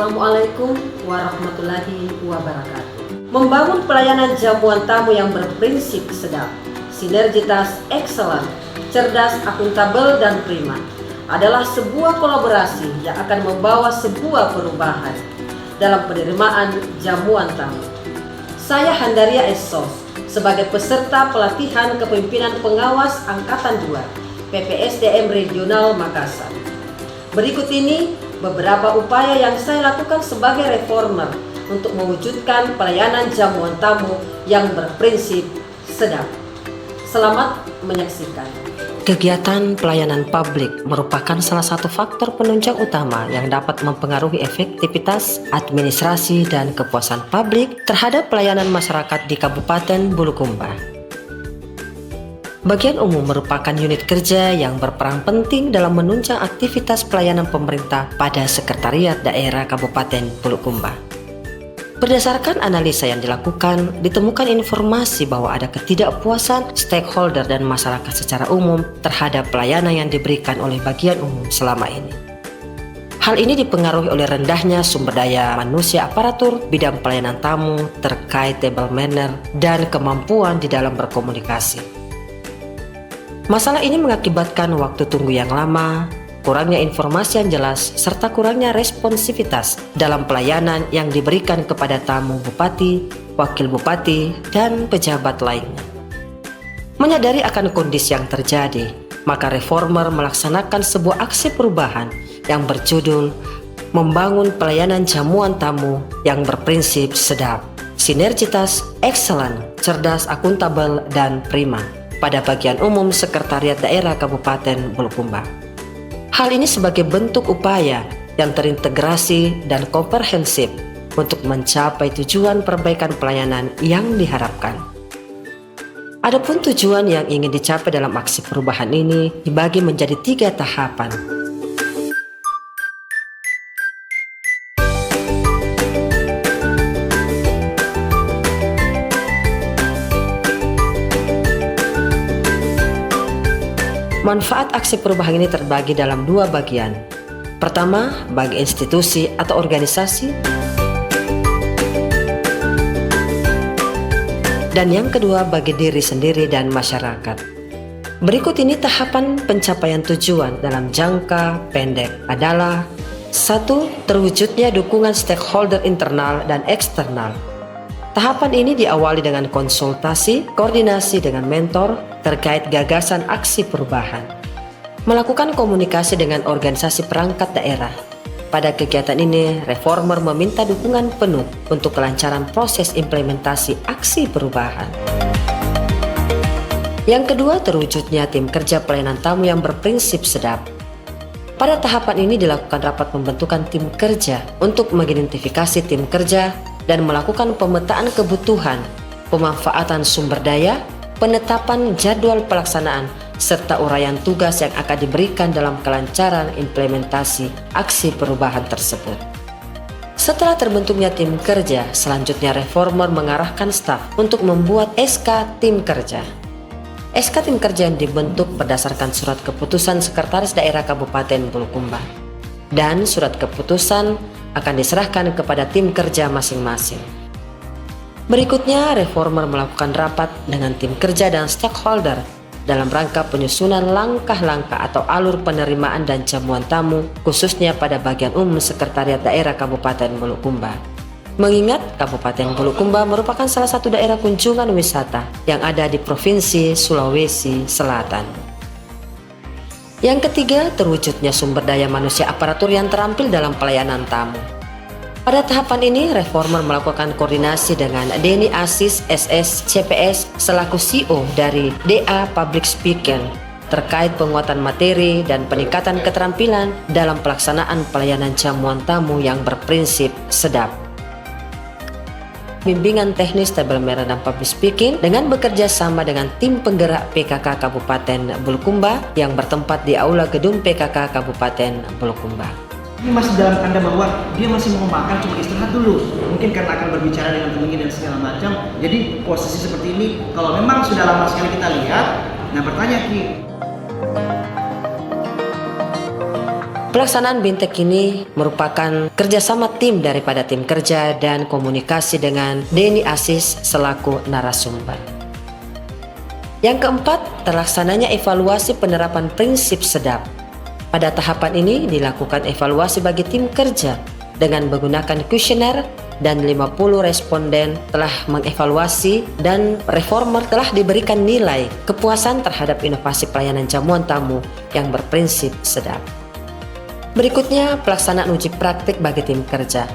Assalamualaikum warahmatullahi wabarakatuh. Membangun pelayanan jamuan tamu yang berprinsip sedap, sinergitas, excellent, cerdas, akuntabel, dan prima adalah sebuah kolaborasi yang akan membawa sebuah perubahan dalam penerimaan jamuan tamu. Saya Handaria Essos sebagai peserta pelatihan kepemimpinan pengawas Angkatan 2 PPSDM Regional Makassar. Berikut ini beberapa upaya yang saya lakukan sebagai reformer untuk mewujudkan pelayanan jamuan tamu yang berprinsip sedap. Selamat menyaksikan. Kegiatan pelayanan publik merupakan salah satu faktor penunjang utama yang dapat mempengaruhi efektivitas administrasi dan kepuasan publik terhadap pelayanan masyarakat di Kabupaten Bulukumba. Bagian umum merupakan unit kerja yang berperan penting dalam menunjang aktivitas pelayanan pemerintah pada Sekretariat Daerah Kabupaten Bulukumba. Berdasarkan analisa yang dilakukan, ditemukan informasi bahwa ada ketidakpuasan stakeholder dan masyarakat secara umum terhadap pelayanan yang diberikan oleh bagian umum selama ini. Hal ini dipengaruhi oleh rendahnya sumber daya manusia aparatur bidang pelayanan tamu terkait table manner dan kemampuan di dalam berkomunikasi. Masalah ini mengakibatkan waktu tunggu yang lama, kurangnya informasi yang jelas, serta kurangnya responsivitas dalam pelayanan yang diberikan kepada tamu bupati, wakil bupati, dan pejabat lainnya. Menyadari akan kondisi yang terjadi, maka reformer melaksanakan sebuah aksi perubahan yang berjudul Membangun Pelayanan Jamuan Tamu yang Berprinsip Sedap, Sinergitas, Excellent, Cerdas, Akuntabel, dan Prima pada bagian umum Sekretariat Daerah Kabupaten Bulukumba. Hal ini sebagai bentuk upaya yang terintegrasi dan komprehensif untuk mencapai tujuan perbaikan pelayanan yang diharapkan. Adapun tujuan yang ingin dicapai dalam aksi perubahan ini dibagi menjadi 3 tahapan. Manfaat aksi perubahan ini terbagi dalam 2 bagian. Pertama, bagi institusi atau organisasi, dan yang kedua bagi diri sendiri dan masyarakat. Berikut ini tahapan pencapaian tujuan dalam jangka pendek adalah 1. Terwujudnya dukungan stakeholder internal dan eksternal. Tahapan ini diawali dengan konsultasi, koordinasi dengan mentor terkait gagasan aksi perubahan. Melakukan komunikasi dengan organisasi perangkat daerah. Pada kegiatan ini, reformer meminta dukungan penuh untuk kelancaran proses implementasi aksi perubahan. Yang kedua, terwujudnya tim kerja pelayanan tamu yang berprinsip sedap. Pada tahapan ini dilakukan rapat pembentukan tim kerja untuk mengidentifikasi tim kerja dan melakukan pemetaan kebutuhan, pemanfaatan sumber daya, penetapan jadwal pelaksanaan, serta uraian tugas yang akan diberikan dalam kelancaran implementasi aksi perubahan tersebut. Setelah terbentuknya tim kerja, selanjutnya reformer mengarahkan staf untuk membuat SK tim kerja. SK tim kerja yang dibentuk berdasarkan surat keputusan Sekretaris Daerah Kabupaten Bulukumba. Dan surat keputusan akan diserahkan kepada tim kerja masing-masing. Berikutnya, reformer melakukan rapat dengan tim kerja dan stakeholder dalam rangka penyusunan langkah-langkah atau alur penerimaan dan jamuan tamu, khususnya pada bagian umum Sekretariat Daerah Kabupaten Bulukumba. Mengingat Kabupaten Bulukumba merupakan salah satu daerah kunjungan wisata yang ada di Provinsi Sulawesi Selatan. Yang ketiga, terwujudnya sumber daya manusia aparatur yang terampil dalam pelayanan tamu. Pada tahapan ini, reformer melakukan koordinasi dengan Denny Asis SS CPS selaku CEO dari DA Public Speaking terkait penguatan materi dan peningkatan keterampilan dalam pelaksanaan pelayanan jamuan tamu yang berprinsip sedap. Bimbingan teknis table manner dan public speaking dengan bekerja sama dengan tim penggerak PKK Kabupaten Bulukumba yang bertempat di Aula Gedung PKK Kabupaten Bulukumba. Ini masih dalam tanda bahwa dia masih mau makan, cuma istirahat dulu. Mungkin karena akan berbicara dengan temannya dan segala macam. Jadi posisi seperti ini, kalau memang sudah lama sekali kita lihat, nah bertanya Ki, Pelaksanaan BIMTEK ini merupakan kerjasama tim daripada tim kerja dan komunikasi dengan Denny Asis selaku narasumber. Yang keempat, terlaksananya evaluasi penerapan prinsip SEDAP. Pada tahapan ini dilakukan evaluasi bagi tim kerja dengan menggunakan kuesioner dan 50 responden telah mengevaluasi dan reformer telah diberikan nilai kepuasan terhadap inovasi pelayanan jamuan tamu yang berprinsip SEDAP. Berikutnya, pelaksanaan uji praktik bagi tim kerja.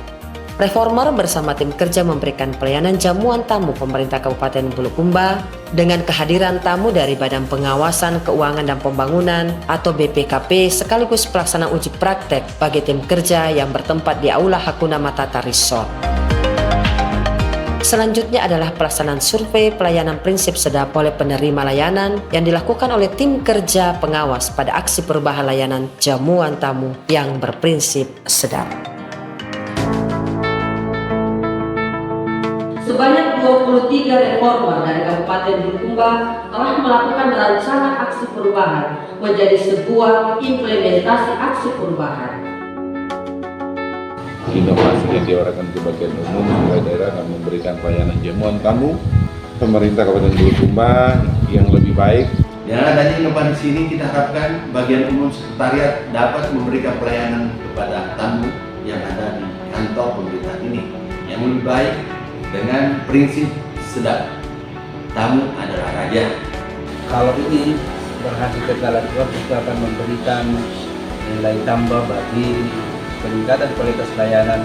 Reformer bersama tim kerja memberikan pelayanan jamuan tamu pemerintah Kabupaten Bulukumba dengan kehadiran tamu dari Badan Pengawasan Keuangan dan Pembangunan atau BPKP sekaligus pelaksanaan uji praktek bagi tim kerja yang bertempat di Aula Hakuna Matata Resort. Selanjutnya adalah pelaksanaan survei pelayanan prinsip SEDAP oleh penerima layanan yang dilakukan oleh tim kerja pengawas pada aksi perubahan layanan jamuan tamu yang berprinsip SEDAP. Sebanyak 23 reformer dari Kabupaten Bulukumba telah melakukan rancangan aksi perubahan menjadi sebuah implementasi aksi perubahan. Inovasi yang diarahkan ke bagian umum supaya daerah akan memberikan pelayanan jamuan tamu pemerintah Kabupaten Bulukumba yang lebih baik. Dengan adanya inovasi ini kita harapkan bagian umum sekretariat dapat memberikan pelayanan kepada tamu yang ada di kantor pemerintah ini yang lebih baik dengan prinsip SEDAP. Tamu adalah raja. Kalau ini berhasil berjalan terus, itu akan memberikan nilai tambah bagi peningkatan kualitas layanan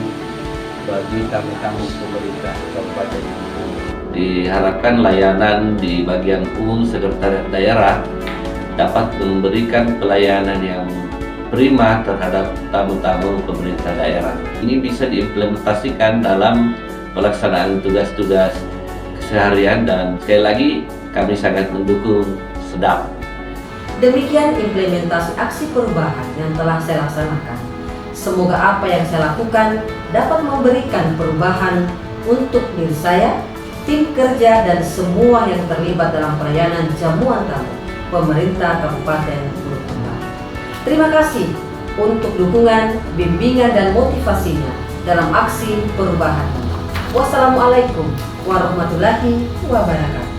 bagi tamu-tamu pemerintah Kabupaten Bulukumba. Diharapkan layanan di bagian umum sekretariat daerah dapat memberikan pelayanan yang prima terhadap tamu-tamu pemerintah daerah. Ini bisa diimplementasikan dalam pelaksanaan tugas-tugas keseharian dan sekali lagi kami sangat mendukung SEDAP. Demikian implementasi aksi perubahan yang telah saya laksanakan. Semoga apa yang saya lakukan dapat memberikan perubahan untuk diri saya, tim kerja, dan semua yang terlibat dalam pelayanan jamuan tamu pemerintah Kabupaten Bulukumba. Terima kasih untuk dukungan, bimbingan, dan motivasinya dalam aksi perubahan. Wassalamualaikum warahmatullahi wabarakatuh.